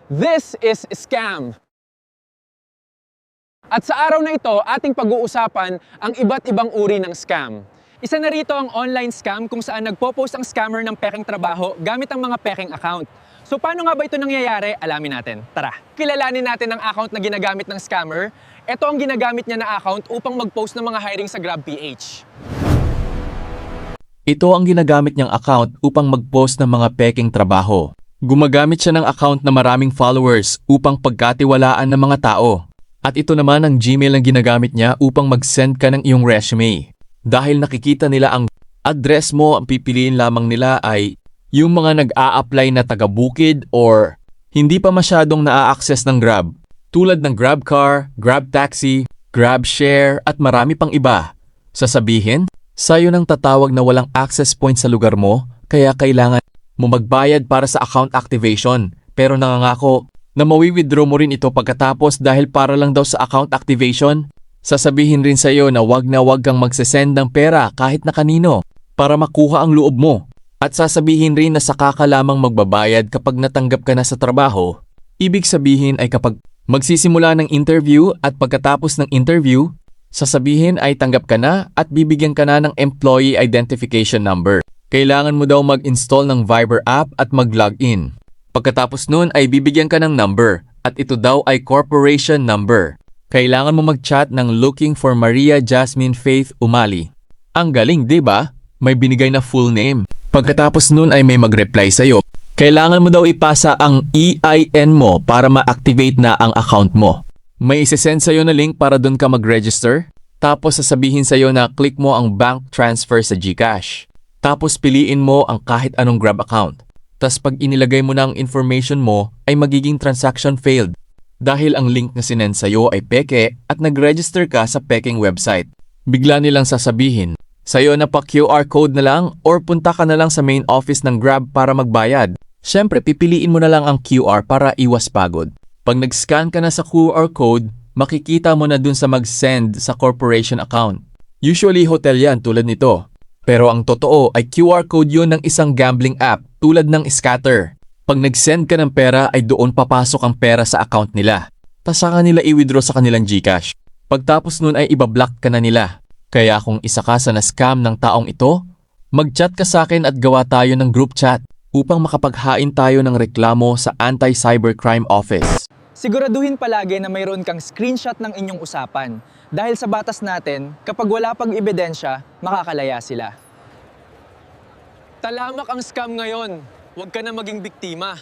This is scam! At sa araw na ito, ating pag-uusapan ang iba't ibang uri ng scam. Isa na rito ang online scam kung saan nagpo-post ang scammer ng pekeng trabaho gamit ang mga pekeng account. So paano nga ba ito nangyayari? Alamin natin. Tara! Kilalanin natin ang account na ginagamit ng scammer. Ito ang ginagamit niya na account upang mag-post ng mga hiring sa GrabPH. Ito ang ginagamit niyang account upang mag-post ng mga pekeng trabaho. Gumagamit siya ng account na maraming followers upang pagkatiwalaan ng mga tao. At ito naman ang Gmail ang ginagamit niya upang mag-send ka ng iyong resume. Dahil nakikita nila ang address mo, ang pipiliin lamang nila ay yung mga nag-a-apply na taga-Bukid or hindi pa masyadong na-access ng Grab. Tulad ng GrabCar, GrabTaxi, GrabShare at marami pang iba. Sasabihin, sa'yo nang tatawag na walang access point sa lugar mo, kaya kailangan mo magbayad para sa account activation. Pero nangangako na mawi-withdraw mo rin ito pagkatapos dahil para lang daw sa account activation. Sasabihin rin sa'yo na wag kang magsesend ng pera kahit na kanino para makuha ang loob mo. At sasabihin rin na saka ka lamang magbabayad kapag natanggap ka na sa trabaho. Ibig sabihin ay kapag magsisimula ng interview at pagkatapos ng interview, sasabihin ay tanggap ka na at bibigyan ka na ng employee identification number. Kailangan mo daw mag-install ng Viber app at mag-login. Pagkatapos nun ay bibigyan ka ng number at ito daw ay corporation number. Kailangan mo mag-chat ng looking for Maria Jasmine Faith Umali. Ang galing, di ba? May binigay na full name. Pagkatapos nun ay may mag-reply sa'yo. Kailangan mo daw ipasa ang EIN mo para ma-activate na ang account mo. May isesend sa'yo na link para dun ka mag-register. Tapos sasabihin sa'yo na click mo ang bank transfer sa GCash. Tapos piliin mo ang kahit anong Grab account. Tas pag inilagay mo na ang information mo ay magiging transaction failed. Dahil ang link na sinend sa'yo ay peke at nag-register ka sa pekeng website. Bigla nilang sasabihin, sa'yo na pa QR code na lang or punta ka na lang sa main office ng Grab para magbayad. Siyempre, pipiliin mo na lang ang QR para iwas pagod. Pag nag-scan ka na sa QR code, makikita mo na dun sa mag-send sa corporation account. Usually hotel yan tulad nito. Pero ang totoo ay QR code yun ng isang gambling app tulad ng Scatter. Pag nag-send ka ng pera ay doon papasok ang pera sa account nila. Tas saka nila i-withdraw sa kanilang GCash. Pagtapos nun ay ibablock ka na nila. Kaya kung isa ka sa na-scam ng taong ito, mag-chat ka sa akin at gawa tayo ng group chat upang makapaghain tayo ng reklamo sa Anti-Cybercrime Office. Siguraduhin palagi na mayroon kang screenshot ng inyong usapan. Dahil sa batas natin, kapag wala pang ebidensya, makakalaya sila. Talamak ang scam ngayon. Huwag ka na maging biktima.